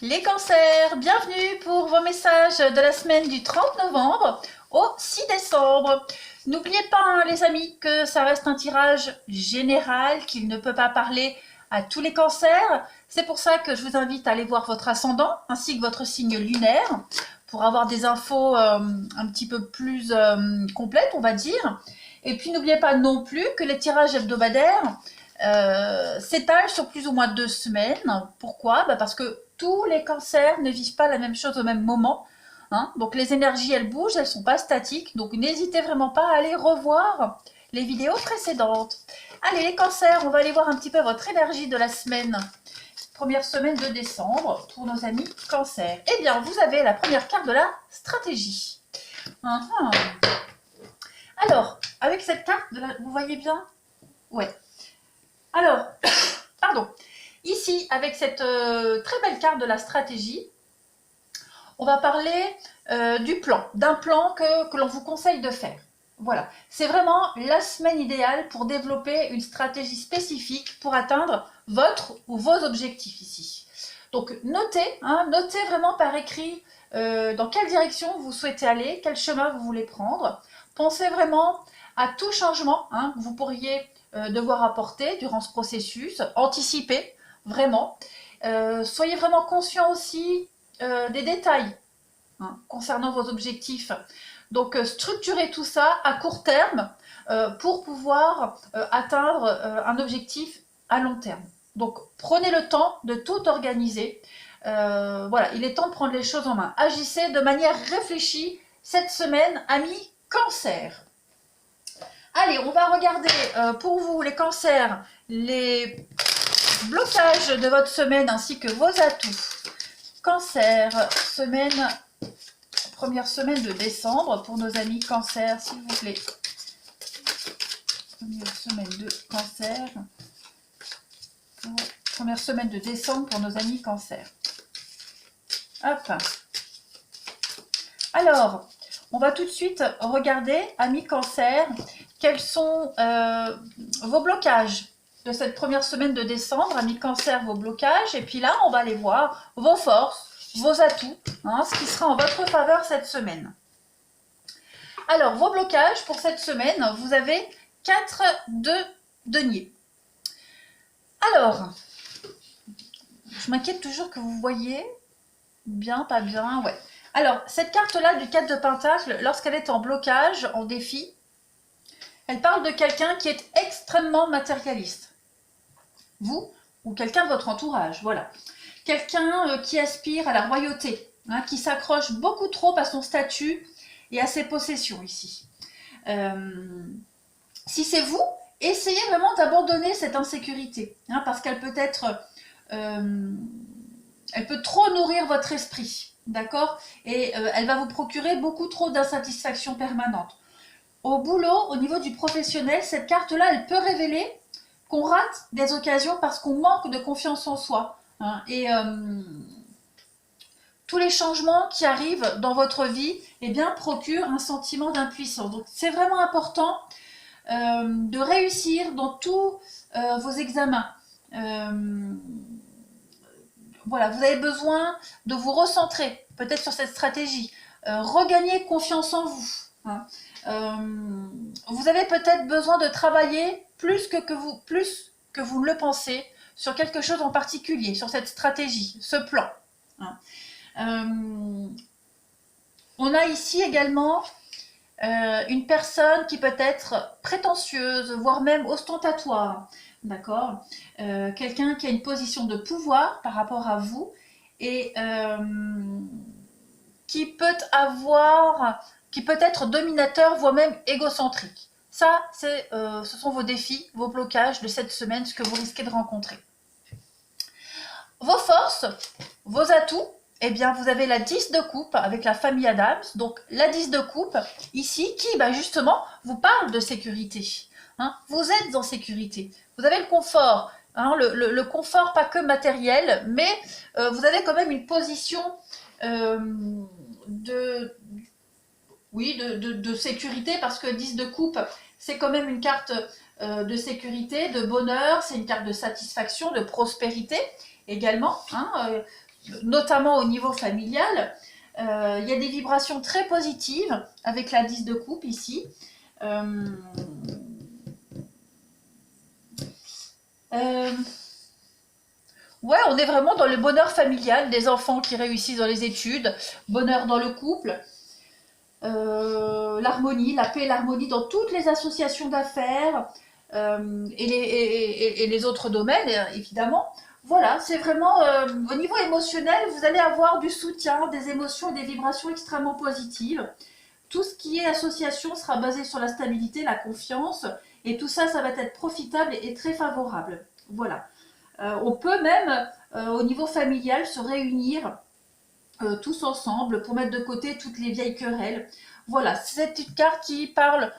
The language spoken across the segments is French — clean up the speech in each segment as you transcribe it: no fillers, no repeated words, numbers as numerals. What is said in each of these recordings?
Les cancers, bienvenue pour vos messages de la semaine du 30 novembre au 6 décembre. N'oubliez pas, hein, les amis, que ça reste un tirage général, qu'il ne peut pas parler à tous les cancers. C'est pour ça que je vous invite à aller voir votre ascendant ainsi que votre signe lunaire pour avoir des infos un petit peu plus complètes, on va dire. Et puis n'oubliez pas non plus que les tirages hebdomadaires s'étalent sur plus ou moins 2 semaines. Pourquoi? Parce que tous les cancers ne vivent pas la même chose au même moment. Hein, donc les énergies, elles bougent, elles ne sont pas statiques. Donc n'hésitez vraiment pas à aller revoir les vidéos précédentes. Allez, les cancers, on va aller voir un petit peu votre énergie de la semaine. Première semaine de décembre pour nos amis cancers. Eh bien, vous avez la première carte de la stratégie. Alors, avec cette carte, vous voyez bien? Ouais. Alors, pardon. Ici, avec cette très belle carte de la stratégie, on va parler du plan, d'un plan que l'on vous conseille de faire. Voilà, c'est vraiment la semaine idéale pour développer une stratégie spécifique pour atteindre votre ou vos objectifs ici. Donc notez, hein, notez vraiment par écrit dans quelle direction vous souhaitez aller, quel chemin vous voulez prendre. Pensez vraiment à tout changement que vous pourriez devoir apporter durant ce processus, anticipez vraiment. Soyez vraiment conscient aussi des détails concernant vos objectifs. Donc structurez tout ça à court terme pour pouvoir atteindre un objectif à long terme. Donc prenez le temps de tout organiser. Voilà, il est temps de prendre les choses en main. Agissez de manière réfléchie cette semaine, amis Cancer. Allez, on va regarder pour vous les cancers, les blocages de votre semaine ainsi que vos atouts. Cancer, première semaine de décembre pour nos amis Cancer, s'il vous plaît. Première semaine de Cancer. Première semaine de décembre pour nos amis Cancer. Hop. Alors, on va tout de suite regarder, amis Cancer, quels sont vos blocages de cette première semaine de décembre, amis Cancer, vos blocages. Et puis là, on va aller voir vos forces, vos atouts, ce qui sera en votre faveur cette semaine. Alors, vos blocages pour cette semaine, vous avez 4 de denier. Alors, je m'inquiète toujours que vous voyez bien, pas bien, ouais. Alors, cette carte-là du 4 de Pentacle, lorsqu'elle est en blocage, en défi, elle parle de quelqu'un qui est extrêmement matérialiste. Vous ou quelqu'un de votre entourage, voilà. Quelqu'un qui aspire à la royauté, qui s'accroche beaucoup trop à son statut et à ses possessions ici. Si c'est vous, essayez vraiment d'abandonner cette insécurité, parce qu'elle peut être... elle peut trop nourrir votre esprit, d'accord? Et elle va vous procurer beaucoup trop d'insatisfaction permanente. Au boulot, au niveau du professionnel, cette carte-là, elle peut révéler qu'on rate des occasions parce qu'on manque de confiance en soi. Et tous les changements qui arrivent dans votre vie, eh bien, procurent un sentiment d'impuissance. Donc, c'est vraiment important de réussir dans tous vos examens. Voilà, vous avez besoin de vous recentrer, peut-être sur cette stratégie. Regagner confiance en vous. Vous avez peut-être besoin de travailler plus que vous ne le pensez sur quelque chose en particulier, sur cette stratégie, ce plan. On a ici également une personne qui peut être prétentieuse, voire même ostentatoire, d'accord, quelqu'un qui a une position de pouvoir par rapport à vous et qui peut être dominateur, voire même égocentrique. Ça, ce sont vos défis, vos blocages de cette semaine, ce que vous risquez de rencontrer. Vos forces, vos atouts, eh bien, vous avez la 10 de coupe avec la famille Adams. Donc, la 10 de coupe, ici, qui, justement, vous parle de sécurité. Vous êtes en sécurité. Vous avez le confort. Le confort, pas que matériel, mais vous avez quand même une position de sécurité, parce que 10 de coupe, c'est quand même une carte de sécurité, de bonheur, c'est une carte de satisfaction, de prospérité également. notamment au niveau familial. Il y a des vibrations très positives avec la 10 de coupe ici. Ouais, on est vraiment dans le bonheur familial, des enfants qui réussissent dans les études, bonheur dans le couple, l'harmonie, la paix et l'harmonie dans toutes les associations d'affaires et les autres domaines, évidemment. Voilà, c'est vraiment au niveau émotionnel, vous allez avoir du soutien, des émotions et des vibrations extrêmement positives. Tout ce qui est association sera basé sur la stabilité, la confiance, et tout ça, ça va être profitable et très favorable. Voilà. On peut même, au niveau familial, se réunir tous ensemble pour mettre de côté toutes les vieilles querelles. Voilà, c'est une carte qui parle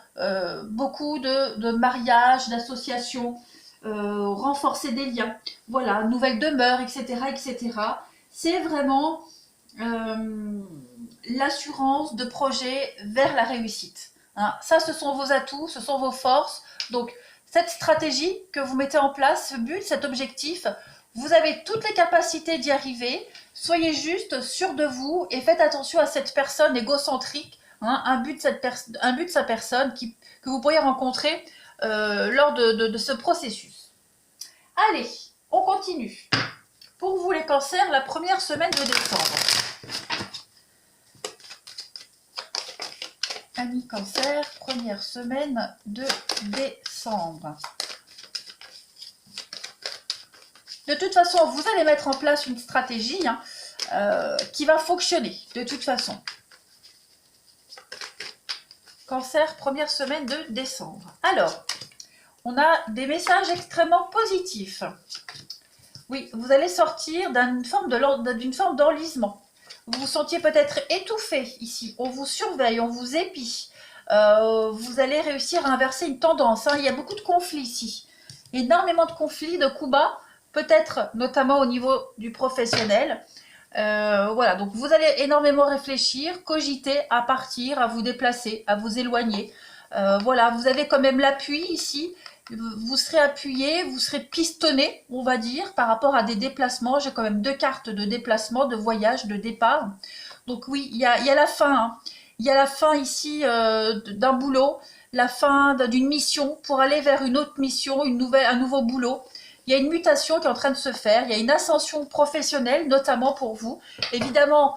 beaucoup de mariage, d'association, renforcer des liens, voilà, nouvelle demeure, etc., etc. C'est vraiment l'assurance de projet vers la réussite. Hein. Ça, ce sont vos atouts, ce sont vos forces. Donc, cette stratégie que vous mettez en place, ce but, cet objectif, vous avez toutes les capacités d'y arriver. Soyez juste sûr de vous et faites attention à cette personne égocentrique, hein, un but de sa personne que vous pourriez rencontrer lors de ce processus. Allez, on continue. Pour vous les cancers, la première semaine de décembre. Amis cancer, première semaine de décembre. De toute façon, vous allez mettre en place une stratégie qui va fonctionner, de toute façon. Cancer, première semaine de décembre. Alors, on a des messages extrêmement positifs. Oui, vous allez sortir d'une forme d'enlisement. Vous vous sentiez peut-être étouffé ici. On vous surveille, on vous épie. Vous allez réussir à inverser une tendance. Hein. Il y a beaucoup de conflits ici. Énormément de conflits, de coups bas. Peut-être notamment au niveau du professionnel. Voilà, donc vous allez énormément réfléchir, cogiter à partir, à vous déplacer, à vous éloigner. Voilà, vous avez quand même l'appui ici. Vous serez appuyé, vous serez pistonné, on va dire, par rapport à des déplacements. J'ai quand même 2 cartes de déplacement, de voyage, de départ. Donc oui, il y a la fin. Hein. Il y a la fin ici d'un boulot, la fin d'une mission pour aller vers une autre mission, un nouveau boulot. Il y a une mutation qui est en train de se faire, il y a une ascension professionnelle, notamment pour vous. Évidemment,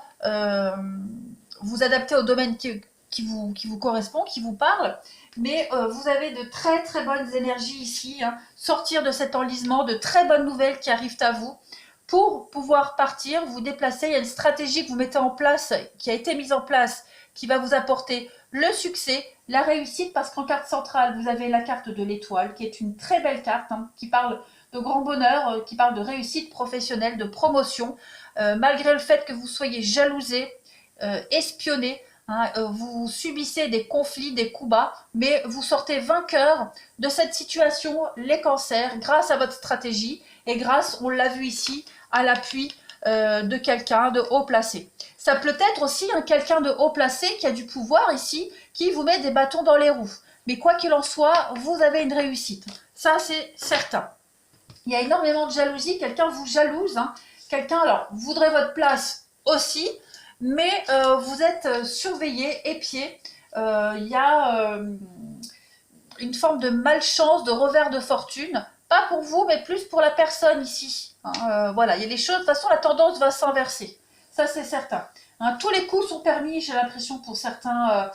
vous adaptez au domaine qui vous correspond, qui vous parle, mais vous avez de très très bonnes énergies ici. Hein. Sortir de cet enlisement, de très bonnes nouvelles qui arrivent à vous. Pour pouvoir partir, vous déplacer, il y a une stratégie que vous mettez en place, qui a été mise en place, qui va vous apporter le succès, la réussite, parce qu'en carte centrale, vous avez la carte de l'étoile, qui est une très belle carte, hein, qui parle de grand bonheur, qui parle de réussite professionnelle, de promotion, malgré le fait que vous soyez jalousé, espionné, hein, vous subissez des conflits, des coups bas, mais vous sortez vainqueur de cette situation, les cancers, grâce à votre stratégie et grâce, on l'a vu ici, à l'appui de quelqu'un de haut placé. Ça peut être aussi quelqu'un de haut placé qui a du pouvoir ici, qui vous met des bâtons dans les roues. Mais quoi qu'il en soit, vous avez une réussite. Ça, c'est certain. Il y a énormément de jalousie, quelqu'un vous jalouse, hein. Quelqu'un, alors, voudrait votre place aussi, mais vous êtes surveillé, épié. Il y a une forme de malchance, de revers de fortune, pas pour vous, mais plus pour la personne ici. Hein. Voilà, il y a des choses, de toute façon, la tendance va s'inverser. Ça, c'est certain. Hein, tous les coups sont permis, j'ai l'impression, pour certains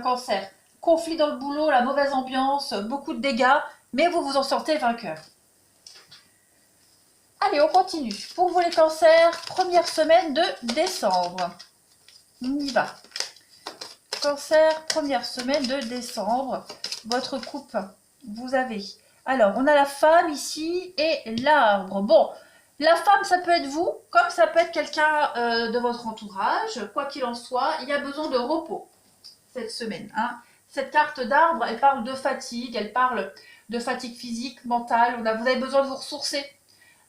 cancers. Conflit dans le boulot, la mauvaise ambiance, beaucoup de dégâts, mais vous vous en sortez vainqueur. Allez, on continue. Pour vous les cancers, première semaine de décembre. On y va. Cancer, première semaine de décembre. Votre coupe, vous avez. Alors, on a la femme ici et l'arbre. Bon, la femme, ça peut être vous, comme ça peut être quelqu'un de votre entourage. Quoi qu'il en soit, il y a besoin de repos cette semaine. Hein. Cette carte d'arbre, elle parle de fatigue, elle parle de fatigue physique, mentale. Vous avez besoin de vous ressourcer.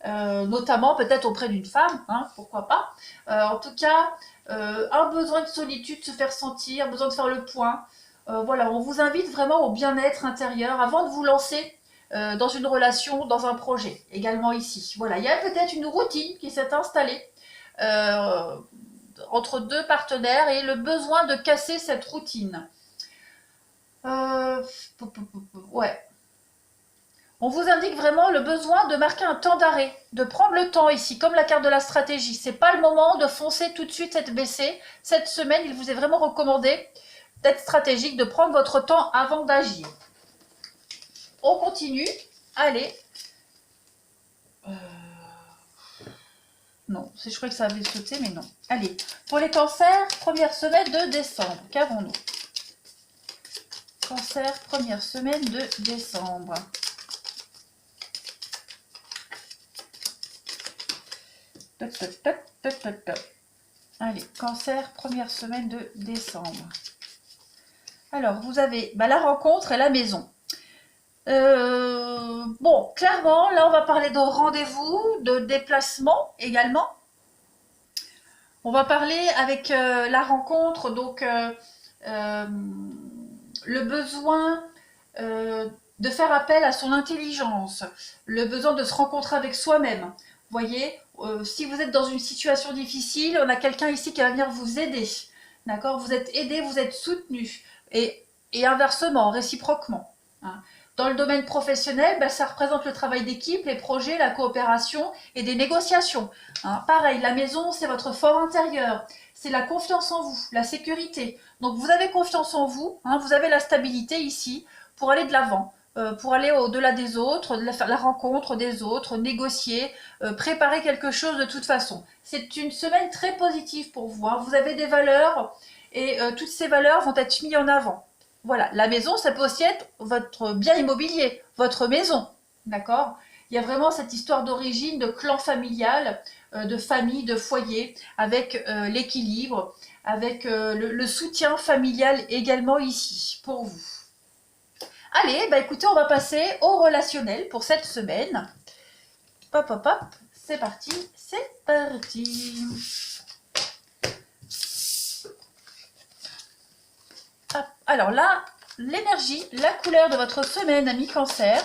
Notamment peut-être auprès d'une femme, hein, pourquoi pas. En tout cas, un besoin de solitude, se faire sentir, besoin de faire le point. Voilà, on vous invite vraiment au bien-être intérieur avant de vous lancer dans une relation, dans un projet, également ici. Voilà, il y a peut-être une routine qui s'est installée. entre deux partenaires et le besoin de casser cette routine. Ouais. On vous indique vraiment le besoin de marquer un temps d'arrêt, de prendre le temps ici, comme la carte de la stratégie. C'est pas le moment de foncer tout de suite cette baissée. Cette semaine, il vous est vraiment recommandé d'être stratégique, de prendre votre temps avant d'agir. On continue. Allez. Non, je croyais que ça avait sauté, mais non. Allez, pour les cancers, première semaine de décembre. Qu'avons-nous? Cancer, première semaine de décembre. Toc, toc, toc, toc, toc, toc. Allez, cancer, première semaine de décembre. Alors, vous avez la rencontre et la maison. Bon, clairement, là, on va parler de rendez-vous, de déplacement également. On va parler avec la rencontre, donc le besoin de faire appel à son intelligence, le besoin de se rencontrer avec soi-même. Vous voyez, si vous êtes dans une situation difficile, on a quelqu'un ici qui va venir vous aider. D'accord? Vous êtes aidé, vous êtes soutenu. Et inversement, réciproquement. Hein. Dans le domaine professionnel, ça représente le travail d'équipe, les projets, la coopération et des négociations. Hein. Pareil, la maison, c'est votre fort intérieur. C'est la confiance en vous, la sécurité. Donc vous avez confiance en vous, hein, vous avez la stabilité ici pour aller de l'avant, pour aller au-delà des autres, la rencontre des autres, négocier, préparer quelque chose de toute façon. C'est une semaine très positive pour vous. Hein. Vous avez des valeurs et toutes ces valeurs vont être mises en avant. Voilà, la maison, ça peut aussi être votre bien immobilier, votre maison, d'accord? Il y a vraiment cette histoire d'origine, de clan familial, de famille, de foyer, avec l'équilibre, avec le soutien familial également ici, pour vous. Allez, écoutez, on va passer au relationnel pour cette semaine. Hop, hop, hop, c'est parti, c'est parti. Alors là, l'énergie, la couleur de votre semaine, amis Cancer.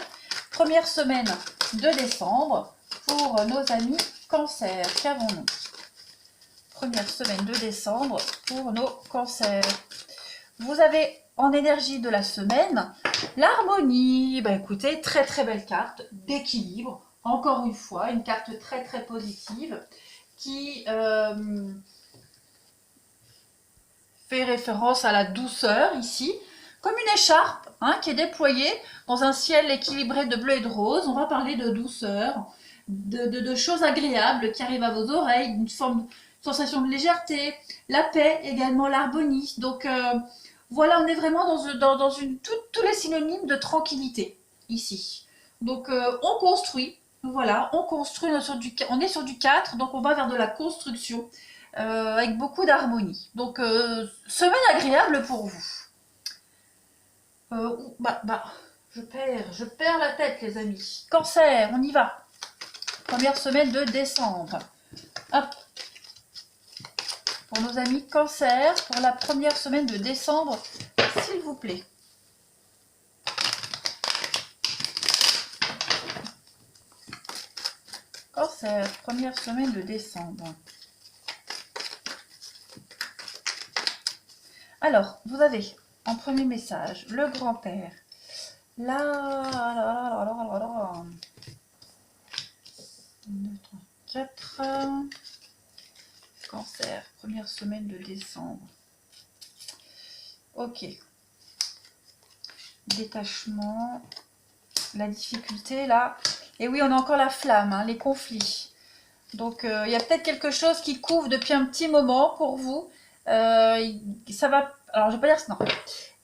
Première semaine de décembre pour nos amis Cancer. Qu'avons-nous? Première semaine de décembre pour nos Cancers. Vous avez en énergie de la semaine l'harmonie. Écoutez, très très belle carte d'équilibre. Encore une fois, une carte très très positive qui fait référence à la douceur ici, comme une écharpe qui est déployée dans un ciel équilibré de bleu et de rose. On va parler de douceur, de choses agréables qui arrivent à vos oreilles, une forme de sensation de légèreté, la paix également, l'harmonie. Donc voilà, on est vraiment dans tous les synonymes de tranquillité ici. Donc on construit, voilà, on construit, on est sur du 4, donc on va vers de la construction. Avec beaucoup d'harmonie. Donc, semaine agréable pour vous. Je perds la tête, les amis. Cancer, on y va. Première semaine de décembre. Hop. Pour nos amis Cancer, pour la première semaine de décembre, s'il vous plaît. Cancer, première semaine de décembre. Alors, vous avez en premier message le grand-père. Là, 2, 3, 4. Cancer, première semaine de décembre. Ok. Détachement. La difficulté, là. Et oui, on a encore la flamme, les conflits. Donc, il y a peut-être quelque chose qui couvre depuis un petit moment pour vous. Ça va, alors je vais pas dire non,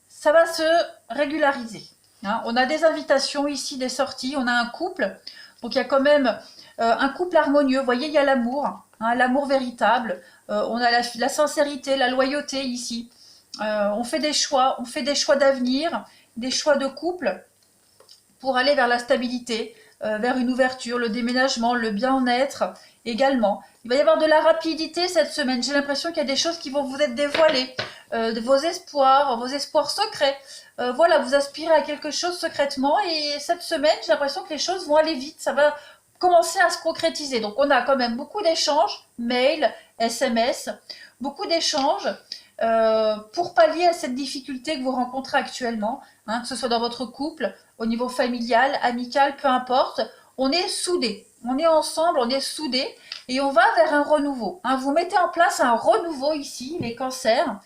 ça va se régulariser. On a des invitations ici, des sorties, on a un couple, donc il y a quand même un couple harmonieux. Vous voyez, il y a l'amour, l'amour véritable, on a la sincérité, la loyauté ici. On fait des choix d'avenir, des choix de couple pour aller vers la stabilité, vers une ouverture, le déménagement, le bien-être également. Il va y avoir de la rapidité cette semaine. J'ai l'impression qu'il y a des choses qui vont vous être dévoilées, vos espoirs secrets. Voilà, vous aspirez à quelque chose secrètement et cette semaine, j'ai l'impression que les choses vont aller vite. Ça va commencer à se concrétiser. Donc on a quand même beaucoup d'échanges, mail, SMS, beaucoup d'échanges pour pallier à cette difficulté que vous rencontrez actuellement, hein, que ce soit dans votre couple, au niveau familial, amical, peu importe. On est soudés, on est ensemble, on est soudés et on va vers un renouveau. Hein. Vous mettez en place un renouveau ici, les cancers.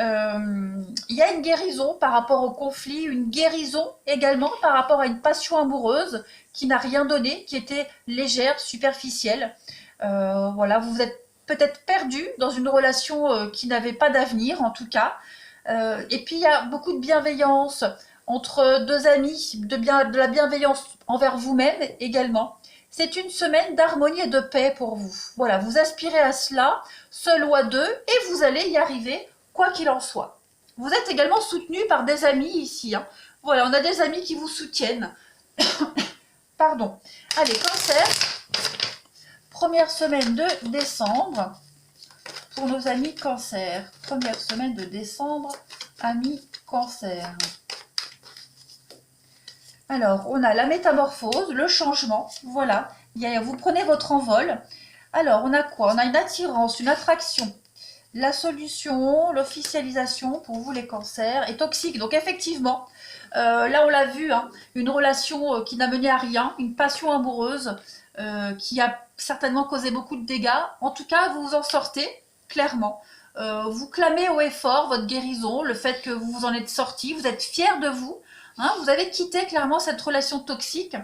Il y a une guérison par rapport au conflit, une guérison également par rapport à une passion amoureuse qui n'a rien donné, qui était légère, superficielle. Voilà, vous êtes peut-être perdu dans une relation qui n'avait pas d'avenir en tout cas. Et puis il y a beaucoup de bienveillance entre deux amis, de la bienveillance envers vous-même également. C'est une semaine d'harmonie et de paix pour vous. Voilà, vous aspirez à cela, seul ou à deux, et vous allez y arriver quoi qu'il en soit. Vous êtes également soutenu par des amis ici. Hein. Voilà, on a des amis qui vous soutiennent. Pardon. Allez, cancer. Première semaine de décembre pour nos amis cancer. Première semaine de décembre, amis cancer. Alors, on a la métamorphose, le changement. Voilà, vous prenez votre envol. Alors, on a quoi? On a une attirance, une attraction. La solution, l'officialisation pour vous les cancers est toxique. Donc effectivement, là on l'a vu, hein, une relation qui n'a mené à rien, une passion amoureuse qui a certainement causé beaucoup de dégâts. En tout cas, vous vous en sortez, clairement. Vous clamez haut et fort votre guérison, le fait que vous vous en êtes sorti, vous êtes fiers de vous. Hein, vous avez quitté clairement cette relation toxique.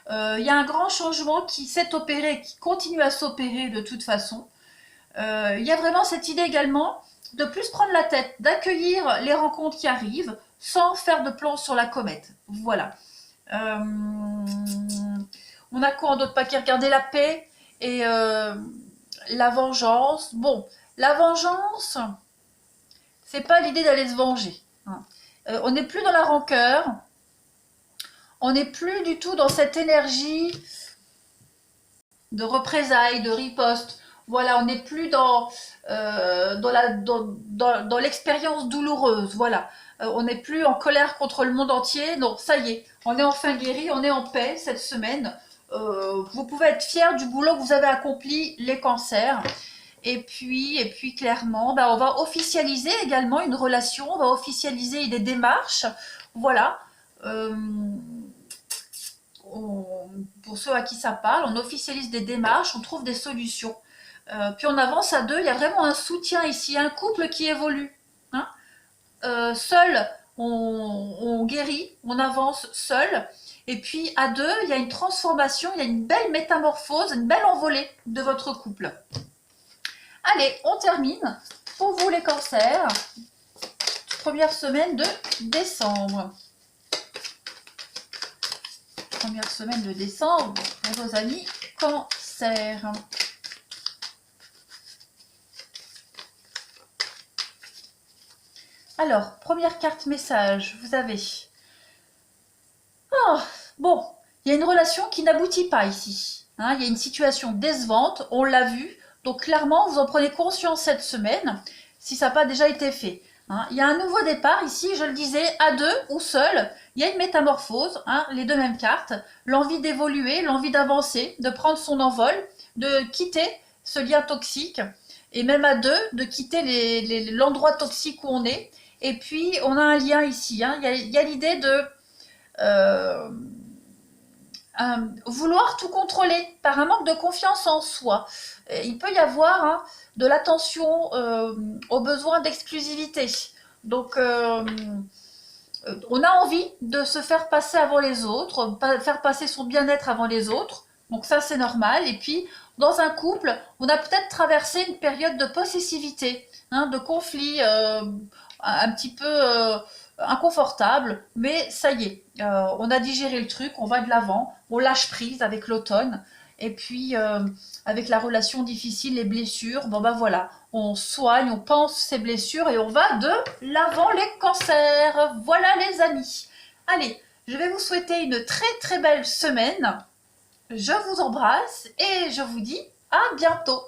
Il y a un grand changement qui s'est opéré, qui continue à s'opérer de toute façon. Il y a vraiment cette idée également de plus prendre la tête, d'accueillir les rencontres qui arrivent sans faire de plan sur la comète. Voilà. On a quoi en d'autres paquets? Regardez la paix et la vengeance. Bon, la vengeance, c'est pas l'idée d'aller se venger. Hein. On n'est plus dans la rancœur. On n'est plus du tout dans cette énergie de représailles, de riposte. Voilà, on n'est plus dans l'expérience douloureuse. Voilà, on n'est plus en colère contre le monde entier. Donc ça y est, on est enfin guéri, on est en paix cette semaine. Vous pouvez être fiers du boulot que vous avez accompli, les cancers. Et puis clairement, on va officialiser également une relation, on va officialiser des démarches. Voilà. Pour ceux à qui ça parle, on officialise des démarches, on trouve des solutions. Puis on avance à deux, il y a vraiment un soutien ici, un couple qui évolue. Hein. Seul, on guérit, on avance seul. Et puis à deux, il y a une transformation, il y a une belle métamorphose, une belle envolée de votre couple. Allez, on termine. Pour vous les cancers, première semaine de décembre. Première semaine de décembre pour vos amis cancer. Alors, première carte message, vous avez... Oh, bon, il y a une relation qui n'aboutit pas ici. Hein, il y a une situation décevante, on l'a vu. Donc clairement, vous en prenez conscience cette semaine, si ça n'a pas déjà été fait. Hein, il y a un nouveau départ ici, je le disais, à deux ou seul. Il y a une métamorphose, hein, les deux mêmes cartes. L'envie d'évoluer, l'envie d'avancer, de prendre son envol, de quitter ce lien toxique. Et même à deux, de quitter l'endroit toxique où on est. Et puis, on a un lien ici. Hein. Il y a l'idée de vouloir tout contrôler par un manque de confiance en soi. Il peut y avoir de l'attention aux besoins d'exclusivité. Donc, on a envie de se faire passer avant les autres, faire passer son bien-être avant les autres. Donc ça, c'est normal. Et puis, dans un couple, on a peut-être traversé une période de possessivité, hein, de conflit un petit peu inconfortable. Mais ça y est, on a digéré le truc, on va de l'avant, on lâche prise avec l'automne. Et puis, avec la relation difficile, les blessures, bon ben voilà, on soigne, on pense ces blessures et on va de l'avant les cancers. Voilà les amis. Allez, je vais vous souhaiter une très très belle semaine. Je vous embrasse et je vous dis à bientôt.